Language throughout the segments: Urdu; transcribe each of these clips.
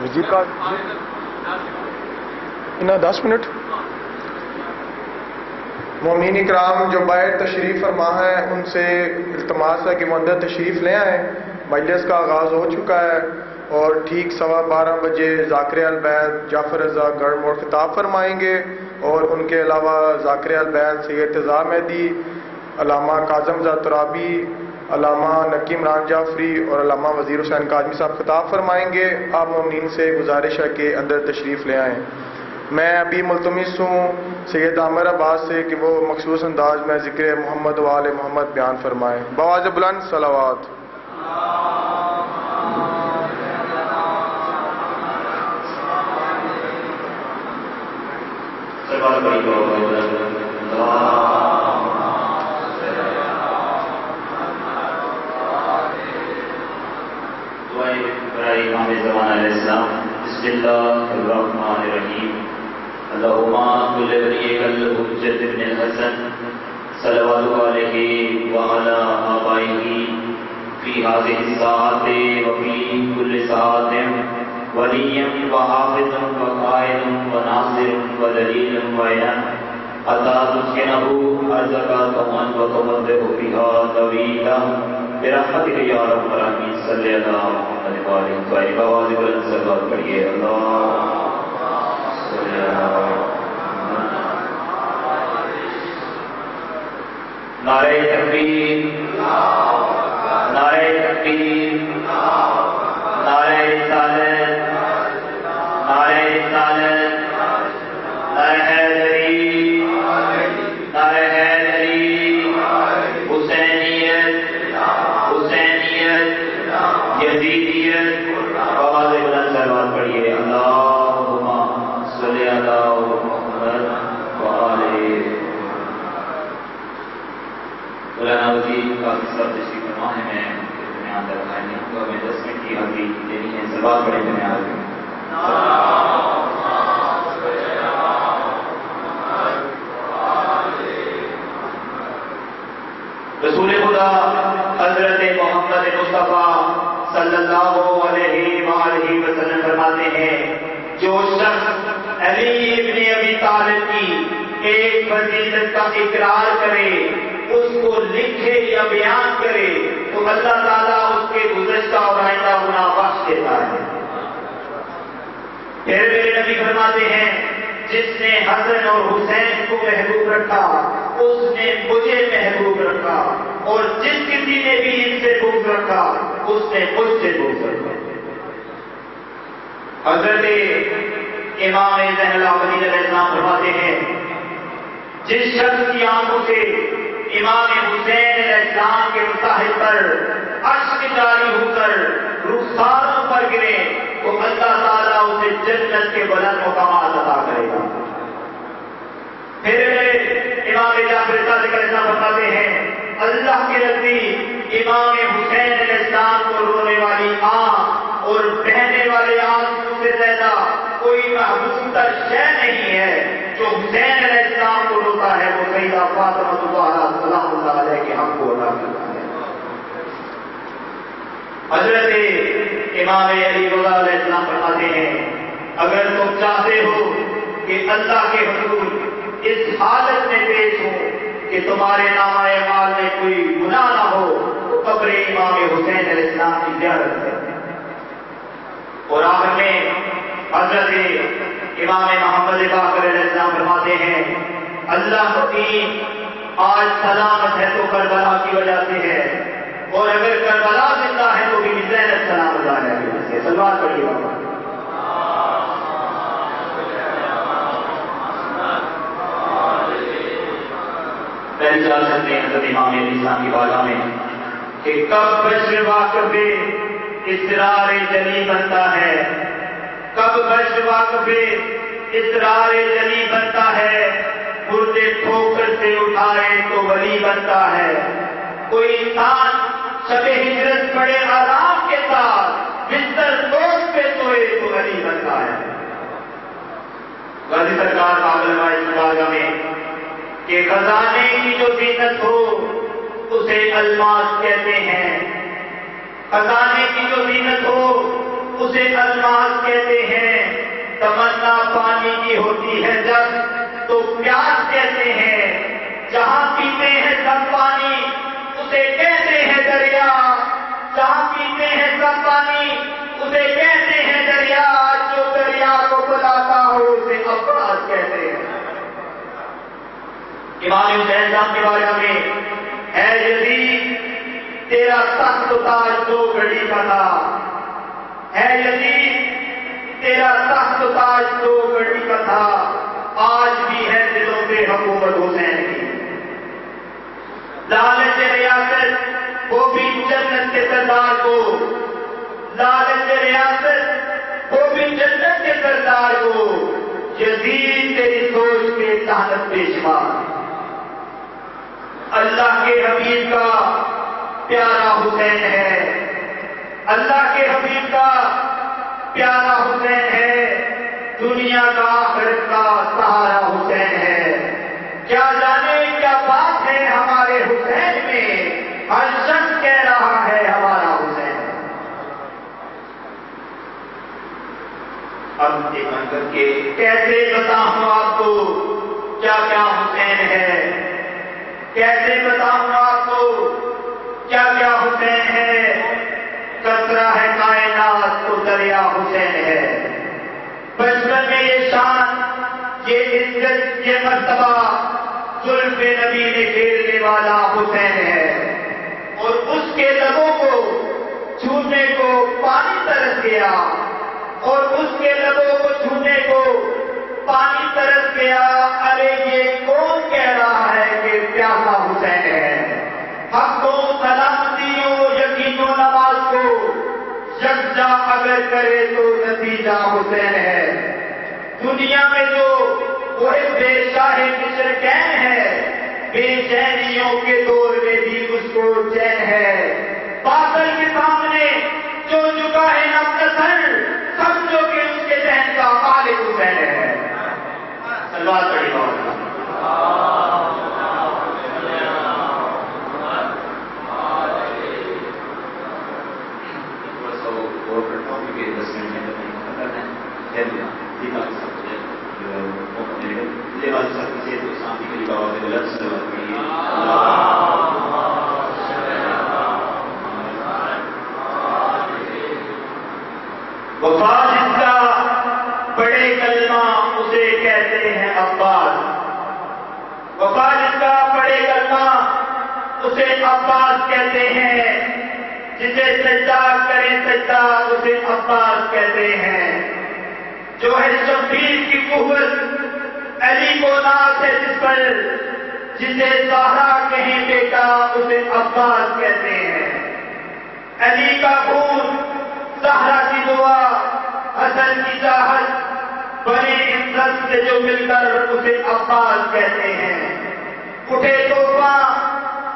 وزیر کا انہا 10 منٹ. مومنین اکرام جو باہر تشریف فرما ہے ان سے التماس ہے کہ وہ اندر تشریف لے آئیں. مجلس کا آغاز ہو چکا ہے اور ٹھیک 12:15 بجے ذاکر البیت جعفر رضا گڑھ موڑ خطاب فرمائیں گے، اور ان کے علاوہ ذاکر البیت سید تضا مہدی، علامہ کاظم رضا ترابی، علامہ نکی عمران جعفری اور علامہ وزیر حسین کاظمی صاحب خطاب فرمائیں گے. آپ مومنین سے گزارش ہے کہ اندر تشریف لے آئیں. میں ابھی ملتمس ہوں سید عامر عباس سے کہ وہ مخصوص انداز میں ذکر محمد و آل محمد بیان فرمائیں. بآواز بلند صلوات. بسم اللہ الرحمن الرحیم. اللہم صل علی الحجۃ ابن الحسن صلوات علیہ وعلی آبائہ فی ہذہ الساعۃ وفی کل ساعۃ ولی وحافظ وقائد وناصر ودلیل وعین حتی تسکنہ ارضک طوعا وتمتع فیہا طویلا برحمتک یا رب العالمین. صلی اللہ علیہ وآلہ بآواز بلند صلوات پڑھیے. اللہ نعرہ تکبیر، نعرہ تکبیر، نعرہ رسالت، نعرہ رسالت، نعرہ حیدری، نعرہ حیدری، حسینیت، حسینیت، یزیدیت. آواز بلند صلوات پڑھیے. اللہم صلی علی محمد وآلہ. مولانا وزیر کافی صاحب تشریف فرما ہے. میں درمیان درخواست نہیں ہوں گا. میں 10 منٹ کی حاضری دینی ہے. صلوات پڑھیں میں حاضر ہوں. رسول خدا حضرت محمد مصطفیٰ صلی اللہ علیہ وآلہ وسلم فرماتے ہیں جو شخص علی ابن ابی طالب کی ایک فضیلت کا اقرار کرے، اس کو لکھے یا بیان کرے تو اللہ تعالیٰ اس کے گزشتہ اور آئندہ گناہ بخش دیتا ہے. پھر میرے نبی فرماتے ہیں جس نے حسن اور حسین کو محبوب رکھا اس نے مجھے محبوب رکھا، اور جس کسی نے بھی ان سے بغض رکھا اس نے مجھ سے بغض رکھا. حضرت امام زین العابدین علیہ السلام فرماتے ہیں جس شخص کی آنکھوں سے امام حسین علیہ السلام کے مصاحب پر اشک جاری ہو کر رخساروں پر گرے تو اللہ تعالیٰ اسے جنت کے بلند مقامات عطا کرے گا. پھر امام جعفر صادق علیہ السلام فرماتے ہیں اللہ کے نزدیک امام حسین علیہ السلام کو رونے والی آنکھ اور بہنے والے آنسو سے زیادہ کوئی محبوب تر شے نہیں ہے. جو حسین علیہ السلام کو روتا ہے وہ سیدہ فاطمہ الزہرا سلام اللہ علیہ کے حق کو ادا کرتا ہے. حضرت امام علی رضا علیہ السلام فرماتے ہیں اگر تم چاہتے ہو کہ اللہ کے حضور اس حالت میں پیش ہو کہ تمہارے نامہ اعمال میں کوئی گناہ نہ ہو تو قبر امام حسین علیہ السلام کی زیارت کرتے ہیں. اور آخر میں حضرت امام محمد باقر علیہ السلام فرماتے ہیں اللہ دین آج سلامت ہے تو کربلا کی وجہ سے ہے، اور اگر کربلا زندہ ہے تو بھی زینب سلام اللہ علیہ کی وجہ سے. سلوات پڑھیے بابا. پہلے چل سکتے ہیں حضرت امام علیہ السلام کی بارگاہ میں کہ کب بشر واقف اسرار جلی بنتا ہے، کب بشر واقف اسرار جلی بنتا ہے، مردے ٹھوکر سے اٹھائے تو ولی بنتا ہے. کوئی انسان شب ہجرت بڑے آرام کے ساتھ بستر دوست پہ سوئے تو ولی بنتا ہے. غازی سرکار کا اس بارگاہ میں کہ خزانے کی جو زینت ہو اسے الماس کہتے ہیں، خزانے کی جو زینت ہو اسے الماس کہتے ہیں، تمنا پانی کی ہوتی ہے جب تو پیاس کہتے ہیں، جہاں پیتے ہیں سب پانی اسے کہتے ہیں دریا، جہاں پیتے ہیں سب پانی اسے کہتے ہیں دریا، جو دریا کو بلاتا ہو اسے عباس کہتے ہیں۔ امام حسین صاحب کے بارے میں، اے یزید تیرا تخت تاج 2 گھڑی کا تھا، اے یزید تیرا تخت تاج 2 گھڑی کا تھا، آج بھی ہے دلوں پہ حکومت حسین کی۔ لالچ ریاست وہ بھی جنت کے سردار کو، لالچ ریاست وہ بھی جنت کے سردار کو، یزید تیری سوچ کے طعنت پیشوا۔ اللہ کے حبیب کا پیارا حسین ہے، اللہ کے حبیب کا پیارا حسین ہے، دنیا کا آخرت کا سہارا حسین ہے۔ کیا جانے کیا بات ہے ہمارے حسین میں، ہر شخص کہہ رہا ہے ہمارا حسین۔ اب دیکھا کر کے کیسے بتاؤں آپ کو کیا کیا حسین ہے، کیسے بتاؤں آپ کو کیا کیا حسین ہے۔ قطرہ ہے کائنات تو دریا حسین ہے، بچپن میں یہ شان، یہ عزت، یہ مرتبہ زلف نبی نے گھیرنے والا حسین ہے، اور اس کے لبوں کو چھونے کو پانی ترس گیا، اور اس کے لبوں کو چھونے کو پانی ترس گیا۔ ارے یہ کون کہہ رہا ہے کہ پیاسا حسین ہے؟ حق و سلامتیوں یقین و نماز کو یکجا اگر کرے تو نتیجہ حسین ہے۔ دنیا میں جو وہ بے شاہ مصر کین ہے، بے چینیوں کے دور میں بھی اس کو چین ہے۔ باطل کے سامنے جو جھکا ہے اپنا سر، سمجھو کہ اس کے ذہن کا مالک حسین ہے۔ سلوات پڑھی مولانا۔ وفا جس کا بڑے کلمہ اسے کہتے ہیں عباس، وفا جس کا بڑے کلمہ اسے عباس کہتے ہیں، جسے سجدہ کرے سجدہ اسے عباس کہتے ہیں، جو ہے شبیر کی قوت علی کو ناز ہے جس پر، جسے زہرا کہیں بیٹا اسے عباس کہتے ہیں۔ علی کا خون، زہرا کی دعا، حسن کی چاہت، بڑی عزت سے جو مل کر اسے عباس کہتے ہیں۔ اٹھے طوفان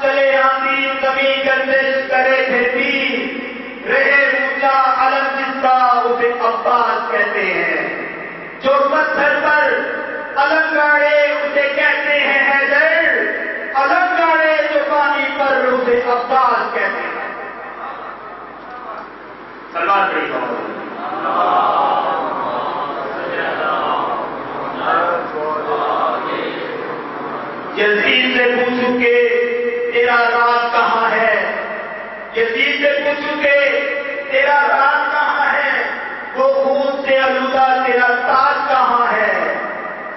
چلے آندھی زمین گردش کرے پھر بھی، رہے اونچا علم جس کا اسے عباس کہتے ہیں۔ جو پتھر پر علم گاڑے اسے کہتے ہیں حیدر، علم گاڑے جو پانی پر اسے عباس کہتے ہیں۔ سلوات پڑھی مولانا۔ یزید سے پوچھو کہ تیرا راز کہاں ہے، یزید سے پوچھو کہ تیرا راز کہاں ہے، وہ خون سے آلودہ تیرا تاج کہاں ہے۔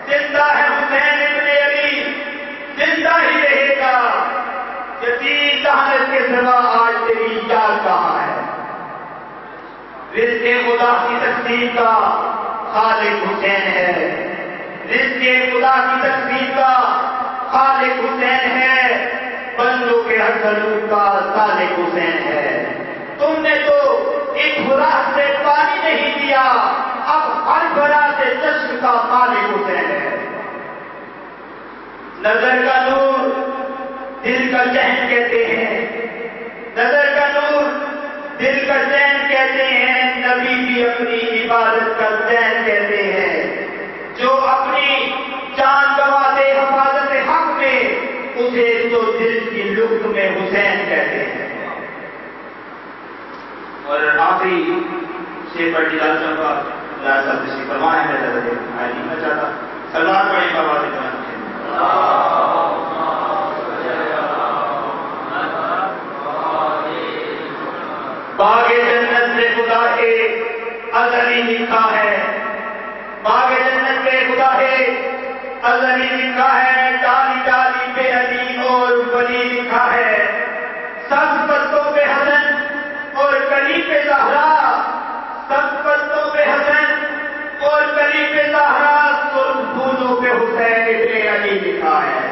زندہ ہے حسین ابن علی، زندہ ہی رہے گا، یزید شہادت کے سوا آج تیری یاد کہاں ہے۔ رزق خدا کی تقسیم کا خالق حسین ہے، رزق خدا کی تقسیم کا خالق حسین ہے، بندوں کے ہر سلوک کا خالق حسین ہے۔ تم نے تو ایک خوراک سے پانی نہیں دیا، اب ہر بھرا سے چشم کا مالک حسین ہے۔ نظر کا نور دل کا چین کہتے ہیں، نظر کا نور دل کا چین کہتے ہیں، نبی بھی اپنی عبادت کا چین کہتے ہیں۔ جو اپنی جان گوا دے حفاظت حق میں، اسے تو دل کی لطف میں حسین کہتے ہیں۔ اور آخری سے بڑی لالچوں کا لازم تشریف فرما ہے. میں زیادہ دیر نہیں میں چاہتا. سلمان پڑھیں کا بات اتنا باغ جنت میں خدا کے ازلی لکھا ہے. باغ جنت میں خدا ہے ازلی لکھا ہے. ڈالی ڈالی پہ علی اور ولی لکھا ہے. سب پتوں پہ حسن اور کلی پہ زہرا. سب پتوں پہ حسن اور کلی پہ زہرا. سرخ پھولوں پہ حسین ابن علی لکھا ہے.